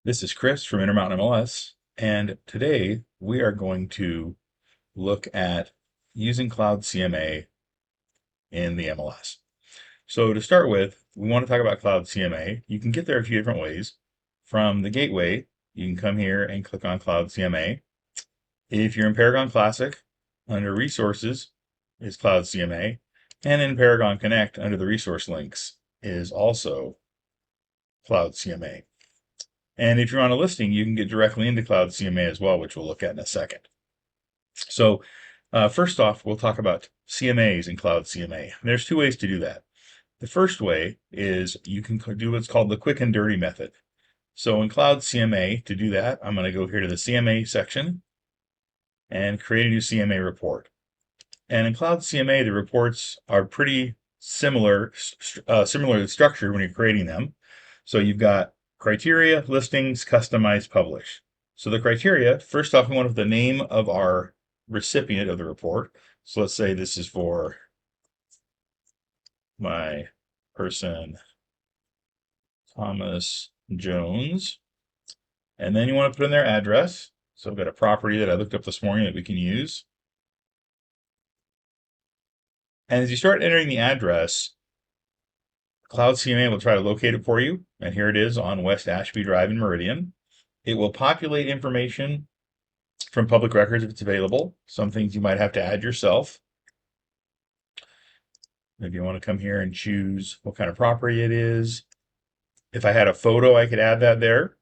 This is Chris from Intermountain MLS, and today we are going to look at using CloudCMA in the MLS. So to start with, we want to talk about CloudCMA. You can get there a few different ways. From the gateway, you can come here and click on CloudCMA. If you're in Paragon Classic, under Resources is CloudCMA, and in Paragon Connect, under the resource links, is also CloudCMA. And if you're on a listing, you can get directly into CloudCMA as well, which we'll look at in a second. So first off, we'll talk about CMAs in CloudCMA. There's two ways to do that. The first way is you can do what's called the quick and dirty method. So in CloudCMA, to do that, I'm going to go here to the CMA section and create a new CMA report. And in CloudCMA, the reports are pretty similarly structured when you're creating them. So you've got criteria, listings, customize, publish. So the criteria, first off, we want to put the name of our recipient of the report. So let's say this is for my person, Thomas Jones. And then you want to put in their address. So I've got a property that I looked up this morning that we can use. And as you start entering the address, CloudCMA will try to locate it for you, and here it is on West Ashby Drive in Meridian. It will populate information from public records if it's available. Some things you might have to add yourself. If you want to come here and choose what kind of property it is. If I had a photo, I could add that there.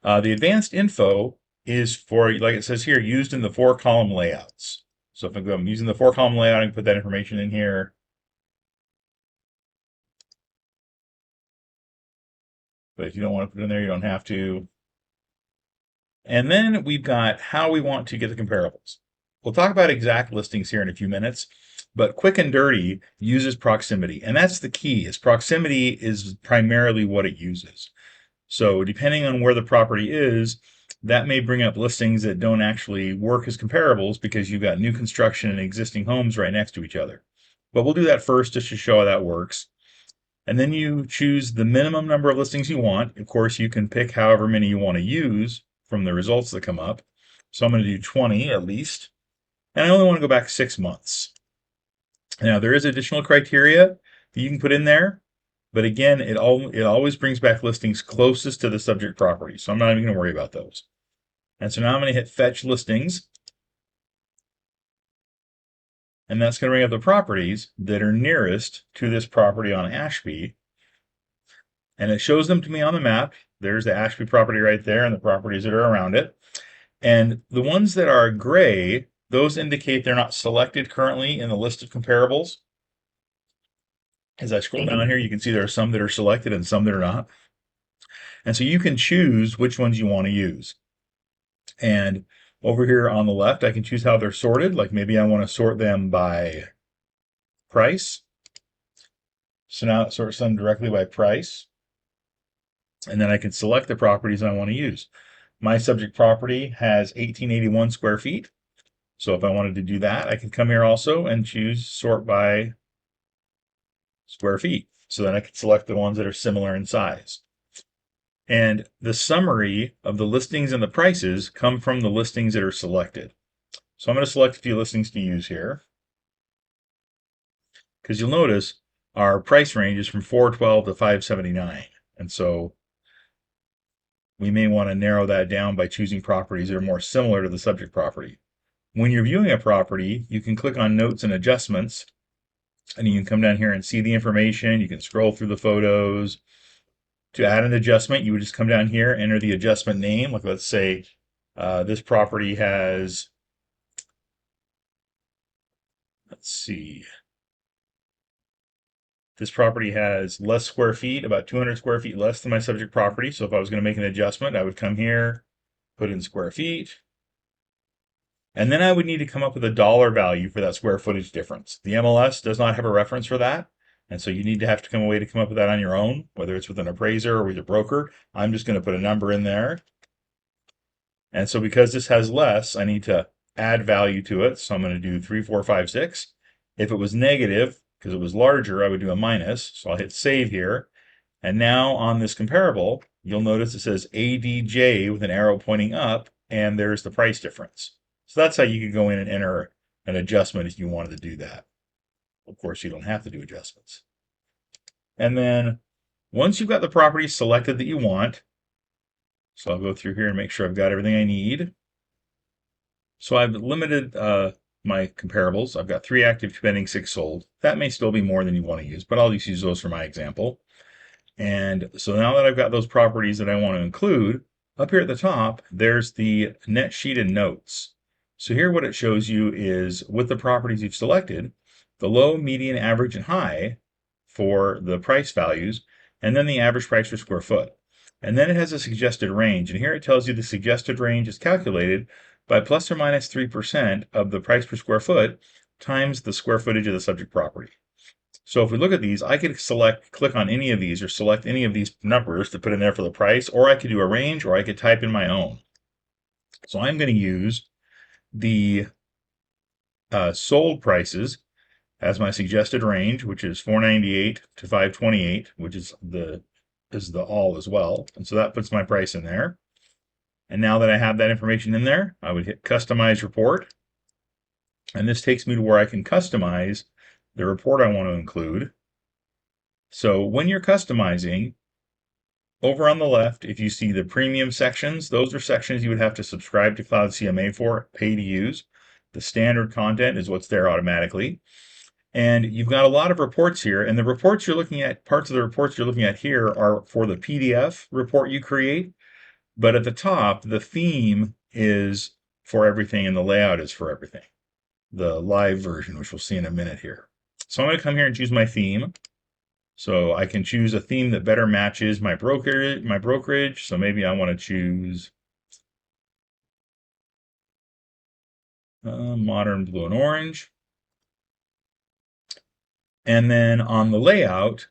The advanced info is for, like it says here, used in the 4-column layouts. So if I'm using the 4-column layout, I can put that information in here. But if you don't want to put it in there, you don't have to. And then we've got how we want to get the comparables. We'll talk about exact listings here in a few minutes, but quick and dirty uses proximity. And that's the key, is proximity is primarily what it uses. So depending on where the property is, that may bring up listings that don't actually work as comparables because you've got new construction and existing homes right next to each other. But we'll do that first just to show how that works. And then you choose the minimum number of listings you want. Of course, you can pick however many you want to use from the results that come up. So I'm going to do 20 at least. And I only want to go back 6 months. Now, there is additional criteria that you can put in there. But again, it always brings back listings closest to the subject property. So I'm not even going to worry about those. And so now I'm going to hit Fetch Listings. And that's going to bring up the properties that are nearest to this property on Ashby. And it shows them to me on the map. There's the Ashby property right there and the properties that are around it. And the ones that are gray, those indicate they're not selected currently in the list of comparables. As I scroll down here, you can see there are some that are selected and some that are not. And so you can choose which ones you want to use. And over here on the left, I can choose how they're sorted. Like maybe I want to sort them by price. So now it sorts them directly by price. And then I can select the properties I want to use. My subject property has 1881 square feet. So if I wanted to do that, I can come here also and choose sort by square feet. So then I can select the ones that are similar in size. And the summary of the listings and the prices come from the listings that are selected. So I'm going to select a few listings to use here. Because you'll notice our price range is from $412 to $579. And so we may want to narrow that down by choosing properties that are more similar to the subject property. When you're viewing a property, you can click on Notes and Adjustments, and you can come down here and see the information. You can scroll through the photos. To add an adjustment, you would just come down here, enter the adjustment name. Like let's say this property has, this property has less square feet, about 200 square feet less than my subject property. So if I was going to make an adjustment, I would come here, put in square feet, and then I would need to come up with a dollar value for that square footage difference. The MLS does not have a reference for that. And so you need to have to come away to come up with that on your own, whether it's with an appraiser or with a broker. I'm just going to put a number in there. And so because this has less, I need to add value to it. So I'm going to do 3456. If it was negative, because it was larger, I would do a minus. So I'll hit save here. And now on this comparable, you'll notice it says ADJ with an arrow pointing up, and there's the price difference. So that's how you could go in and enter an adjustment if you wanted to do that. Of course, you don't have to do adjustments. And then once you've got the properties selected that you want, so I'll go through here and make sure I've got everything I need. So I've limited my comparables. I've got 3 active, 2 pending, 6 sold. That may still be more than you want to use, but I'll just use those for my example. And so now that I've got those properties that I want to include, up here at the top, there's the net sheet and notes. So here what it shows you is with the properties you've selected, the low, median, average, and high for the price values, and then the average price per square foot. And then it has a suggested range. And here it tells you the suggested range is calculated by plus or minus 3% of the price per square foot times the square footage of the subject property. So if we look at these, I could click on any of these or select any of these numbers to put in there for the price, or I could do a range, or I could type in my own. So I'm going to use the sold prices as my suggested range, which is 498 to 528, which is the all as well. And so that puts my price in there. And now that I have that information in there, I would hit Customize Report. And this takes me to where I can customize the report I want to include. So when you're customizing, over on the left, if you see the premium sections, those are sections you would have to subscribe to CloudCMA for, pay to use. The standard content is what's there automatically. And you've got a lot of reports here, and the reports you're looking at, parts of the reports you're looking at here are for the PDF report you create. But at the top, the theme is for everything and the layout is for everything. The live version, which we'll see in a minute here. So I'm going to come here and choose my theme. So I can choose a theme that better matches my brokerage. So maybe I want to choose modern blue and orange. And then on the layout,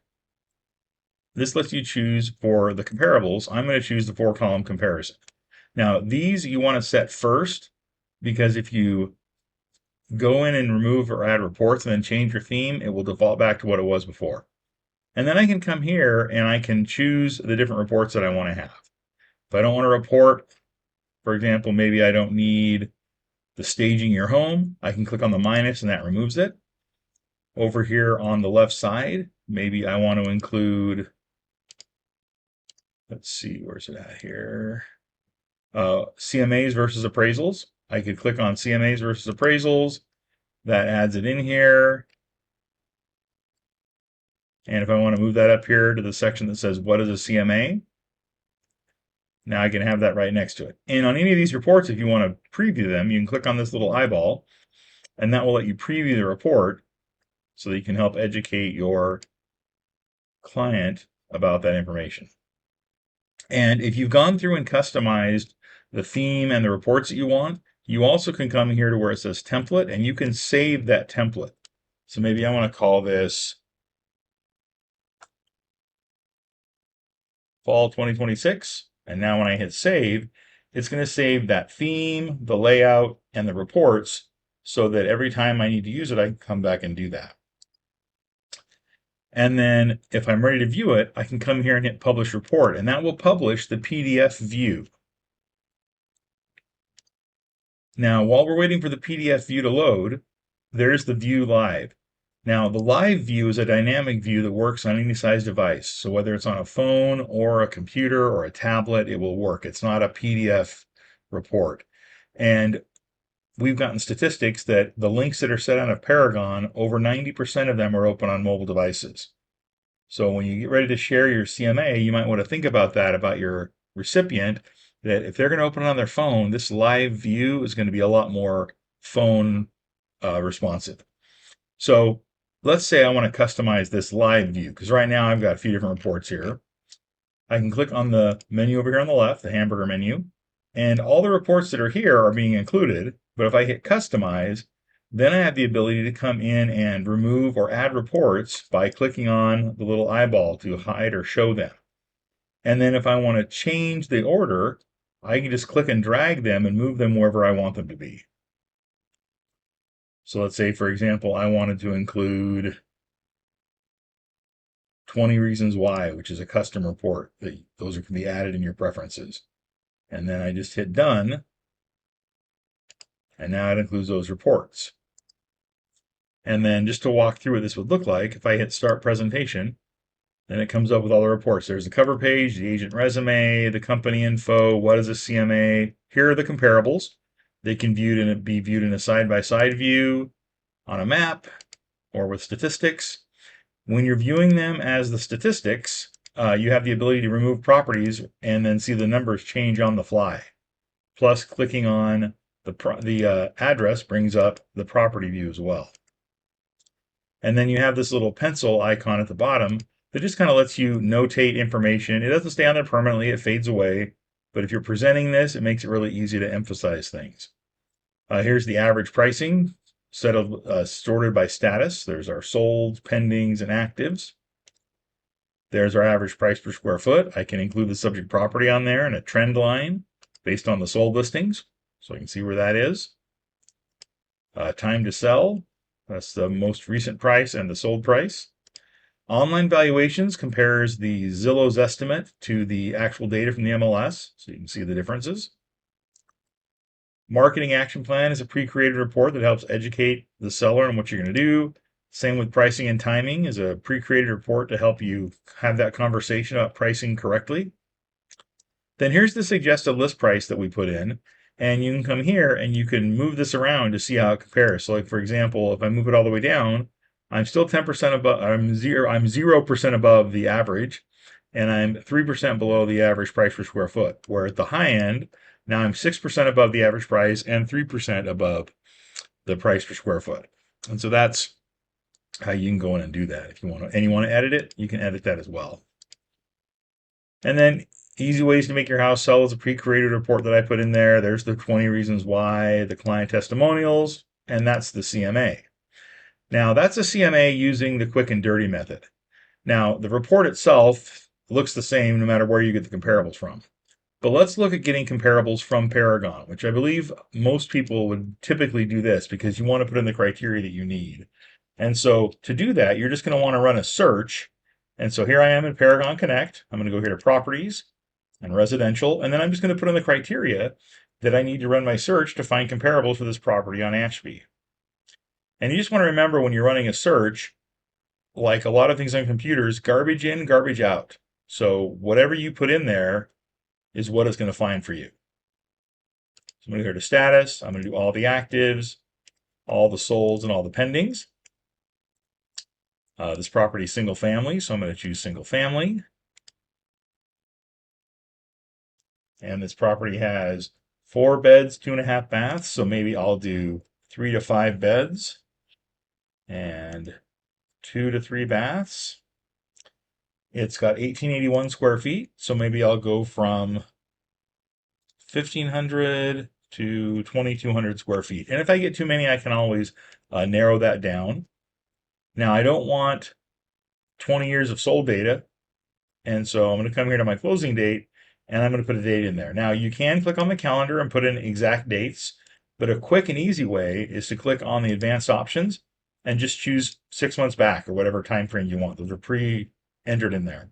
this lets you choose for the comparables. I'm going to choose the 4-column comparison. Now, these you want to set first, because if you go in and remove or add reports and then change your theme, it will default back to what it was before. And then I can come here and I can choose the different reports that I want to have. If I don't want to report, for example, maybe I don't need the staging your home, I can click on the minus and that removes it. Over here on the left side, maybe I want to include, let's see, where's it at here? CMAs versus appraisals. I could click on CMAs versus appraisals. That adds it in here. And if I want to move that up here to the section that says, what is a CMA? Now I can have that right next to it. And on any of these reports, if you want to preview them, you can click on this little eyeball, and that will let you preview the report so that you can help educate your client about that information. And if you've gone through and customized the theme and the reports that you want, you also can come here to where it says template, and you can save that template. So maybe I want to call this Fall 2026. And now when I hit save, it's going to save that theme, the layout, and the reports so that every time I need to use it, I can come back and do that. And then if I'm ready to view it, I can come here and hit Publish Report, and that will publish the PDF view. Now, while we're waiting for the PDF view to load, there's the view live. Now, the live view is a dynamic view that works on any size device. So whether it's on a phone or a computer or a tablet, it will work. It's not a PDF report. And we've gotten statistics that the links that are set on a Paragon, over 90% of them are open on mobile devices. So when you get ready to share your CMA, you might want to think about that, about your recipient, that if they're going to open it on their phone, this live view is going to be a lot more phone responsive. So let's say I want to customize this live view, because right now I've got a few different reports here. I can click on the menu over here on the left, the hamburger menu, and all the reports that are here are being included. But if I hit customize, then I have the ability to come in and remove or add reports by clicking on the little eyeball to hide or show them. And then if I want to change the order, I can just click and drag them and move them wherever I want them to be. So let's say, for example, I wanted to include 20 reasons why, which is a custom report. Those can be added in your preferences. And then I just hit done. And now it includes those reports. And then just to walk through what this would look like, if I hit start presentation, then it comes up with all the reports. There's the cover page, the agent resume, the company info, what is a CMA. Here are the comparables. They can be viewed in a side-by-side view, on a map, or with statistics. When you're viewing them as the statistics, you have the ability to remove properties and then see the numbers change on the fly. Plus, clicking on the address brings up the property view as well. And then you have this little pencil icon at the bottom that just kind of lets you notate information. It doesn't stay on there permanently, it fades away. But if you're presenting this, it makes it really easy to emphasize things. Here's the average pricing, sorted by status. There's our sold, pendings, and actives. There's our average price per square foot. I can include the subject property on there and a trend line based on the sold listings, so I can see where that is. Time to sell. That's the most recent price and the sold price. Online valuations compares the Zillow's estimate to the actual data from the MLS, so you can see the differences. Marketing action plan is a pre-created report that helps educate the seller on what you're going to do. Same with pricing and timing is a pre-created report to help you have that conversation about pricing correctly. Then here's the suggested list price that we put in. And you can come here and you can move this around to see how it compares. So like, for example, if I move it all the way down, I'm still 10% above, I'm 0% above the average, and I'm 3% below the average price per square foot. Where at the high end, now I'm 6% above the average price and 3% above the price per square foot. And so that's how you can go in and do that. If you want to, and you want to edit it, you can edit that as well. And then easy ways to make your house sell is a pre-created report that I put in there. There's the 20 reasons why, the client testimonials, and that's the CMA. Now, that's a CMA using the quick and dirty method. Now, the report itself looks the same no matter where you get the comparables from. But let's look at getting comparables from Paragon, which I believe most people would typically do this because you want to put in the criteria that you need. And so to do that, you're just going to want to run a search. And so here I am in Paragon Connect. I'm going to go here to Properties and Residential, and then I'm just going to put in the criteria that I need to run my search to find comparables for this property on Ashby. And you just want to remember when you're running a search, like a lot of things on computers, garbage in, garbage out. So whatever you put in there is what it's going to find for you. So I'm going to go to status. I'm going to do all the actives, all the solds, and all the pendings. This property is single family, so I'm going to choose single family. And this property has 4 beds, 2.5 baths, so maybe I'll do 3 to 5 beds and 2 to 3 baths. It's got 1,881 square feet, so maybe I'll go from 1,500 to 2,200 square feet. And if I get too many, I can always narrow that down. Now, I don't want 20 years of sold data, and so I'm going to come here to my closing date, and I'm going to put a date in there. Now, you can click on the calendar and put in exact dates, but a quick and easy way is to click on the advanced options and just choose 6 months back or whatever time frame you want. Those are pre-entered in there.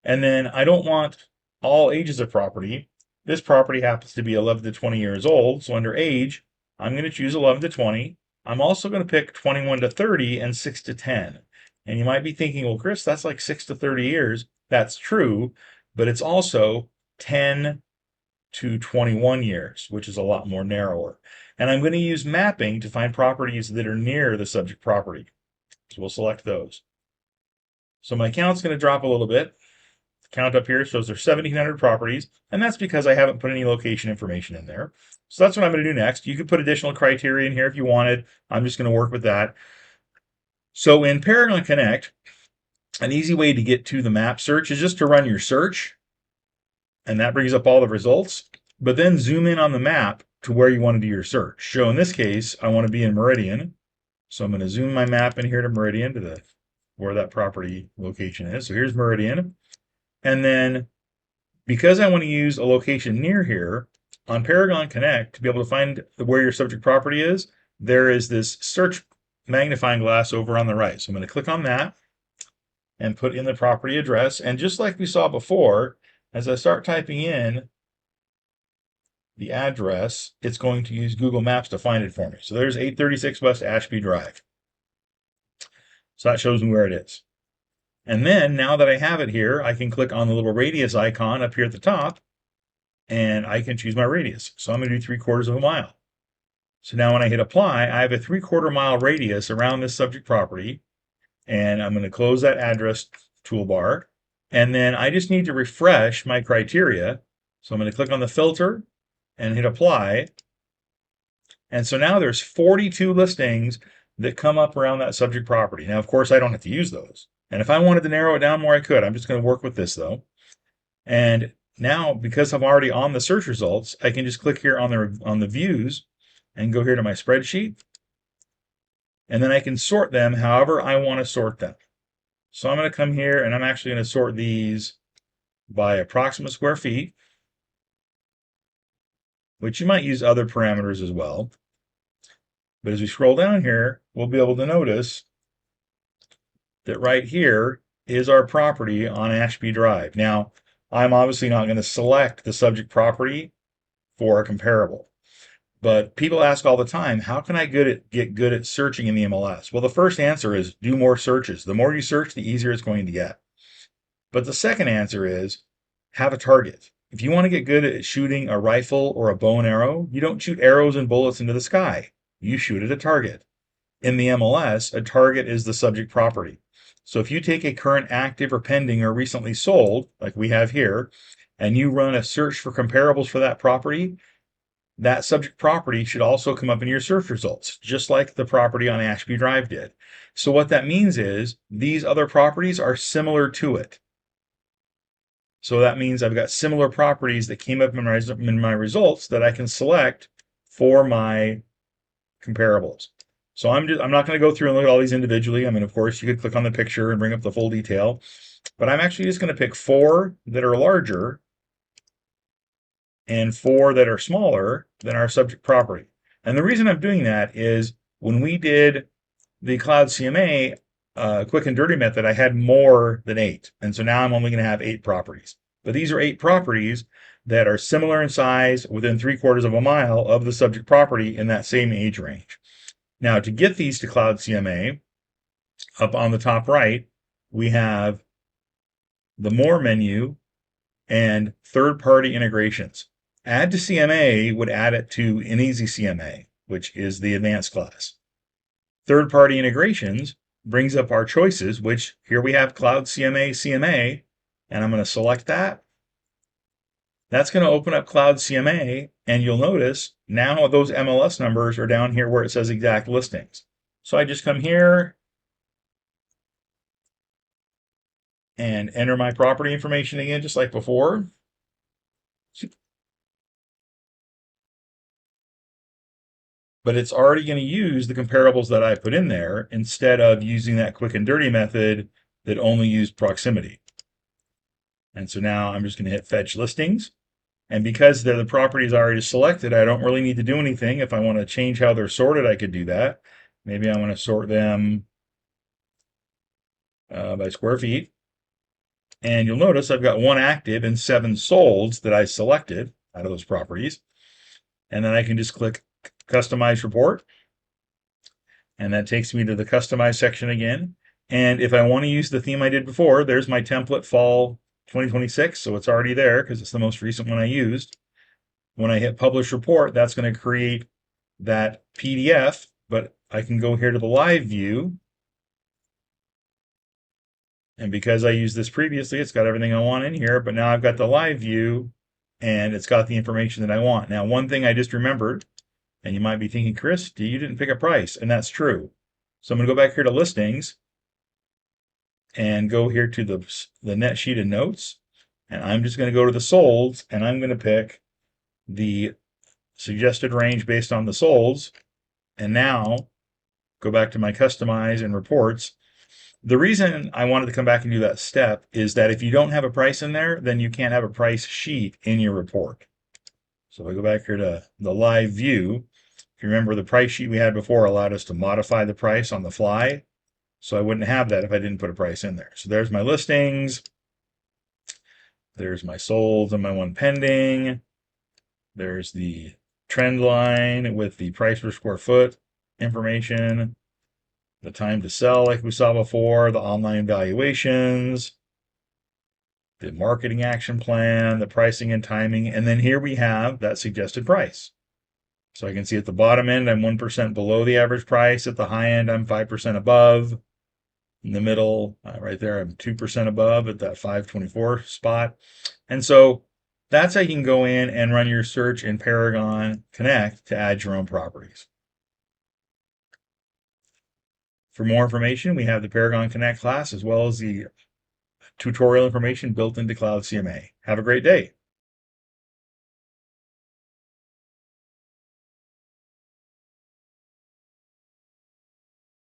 And then I don't want all ages of property. This property happens to be 11 to 20 years old, so under age, I'm going to choose 11 to 20. I'm also going to pick 21 to 30 and 6 to 10. And you might be thinking, well, Chris, that's like 6 to 30 years. That's true, but it's also 10 to 21 years, which is a lot more narrower. And I'm going to use mapping to find properties that are near the subject property. So we'll select those. So my count's going to drop a little bit. The count up here shows there's 1,700 properties, and that's because I haven't put any location information in there. So that's what I'm going to do next. You could put additional criteria in here if you wanted. I'm just going to work with that. So in Paragon Connect, an easy way to get to the map search is just to run your search, and that brings up all the results, but then zoom in on the map to where you want to do your search. So in this case, I want to be in Meridian. So I'm going to zoom my map in here to Meridian to where that property location is. So here's Meridian. And then because I want to use a location near here, on Paragon Connect, to be able to find where your subject property is, there is this search magnifying glass over on the right. So I'm going to click on that. and put in the property address. And just like we saw before, as I start typing in the address, it's going to use Google Maps to find it for me. So there's 836 West Ashby Drive. So that shows me where it is. And then now that I have it here, I can click on the little radius icon up here at the top, and I can choose my radius. So I'm going to do 3/4 of a mile. So now when I hit apply, I have a 3/4 mile radius around this subject property, and I'm going to close that address toolbar. And then I just need to refresh my criteria. So I'm going to click on the filter and hit apply. And so now there's 42 listings that come up around that subject property. Now, of course, I don't have to use those. And if I wanted to narrow it down more, I could. I'm just going to work with this though. And now, because I'm already on the search results, I can just click here on the views and go here to my spreadsheet. And then I can sort them however I want to sort them. So I'm going to come here and I'm actually going to sort these by approximate square feet, which you might use other parameters as well. But as we scroll down here, we'll be able to notice that right here is our property on Ashby Drive. Now, I'm obviously not going to select the subject property for a comparable. But people ask all the time, how can I get good at searching in the MLS? Well, the first answer is do more searches. The more you search, the easier it's going to get. But the second answer is have a target. If you want to get good at shooting a rifle or a bow and arrow, you don't shoot arrows and bullets into the sky. You shoot at a target. In the MLS, a target is the subject property. So if you take a current active or pending or recently sold, like we have here, and you run a search for comparables for that property, that subject property should also come up in your search results, just like the property on Ashby Drive did. So what that means is these other properties are similar to it. So that means I've got similar properties that came up in my results that I can select for my comparables. So I'm not going to go through and look at all these individually. I mean, of course, you could click on the picture and bring up the full detail, but I'm actually just going to pick 4 that are larger and 4 that are smaller than our subject property. And the reason I'm doing that is when we did the CloudCMA quick and dirty method, I had more than 8. And so now I'm only going to have 8 properties. But these are 8 properties that are similar in size within 3/4 of a mile of the subject property in that same age range. Now, to get these to CloudCMA, up on the top right, we have the More menu and third-party integrations. Add to CMA would add it to an easy CMA, which is the advanced class. Third-party integrations brings up our choices, which here we have CloudCMA CMA, and I'm going to select that. That's going to open up CloudCMA, and you'll notice now those MLS numbers are down here where it says exact listings. So I just come here and enter my property information again, just like before. But it's already going to use the comparables that I put in there instead of using that quick and dirty method that only used proximity. And so now I'm just going to hit fetch listings. And because they're the properties already selected, I don't really need to do anything. If I want to change how they're sorted, I could do that. Maybe I want to sort them by square feet. And you'll notice I've got 1 active and 7 solds that I selected out of those properties. And then I can just click Customize Report. And that takes me to the Customize section again. And if I want to use the theme I did before, there's my template Fall 2026. So it's already there because it's the most recent one I used. When I hit Publish Report, that's going to create that PDF. But I can go here to the live view. And because I used this previously, it's got everything I want in here. But now I've got the live view and it's got the information that I want. Now, one thing I just remembered, and you might be thinking, Chris, you didn't pick a price. And that's true. So I'm going to go back here to listings and go here to the net sheet of notes. And I'm just going to go to the solds and I'm going to pick the suggested range based on the solds. And now go back to my customize and reports. The reason I wanted to come back and do that step is that if you don't have a price in there, then you can't have a price sheet in your report. So if I go back here to the live view, if you remember the price sheet we had before allowed us to modify the price on the fly. So I wouldn't have that if I didn't put a price in there. So there's my listings. There's my solds and my one pending. There's the trend line with the price per square foot information, the time to sell like we saw before, the online valuations, the marketing action plan, the pricing and timing, and then here we have that suggested price. So I can see at the bottom end, I'm 1% below the average price. At the high end, I'm 5% above. In the middle, right there, I'm 2% above at that 524 spot. And so that's how you can go in and run your search in Paragon Connect to add your own properties. For more information, we have the Paragon Connect class as well as the tutorial information built into CloudCMA. Have a great day.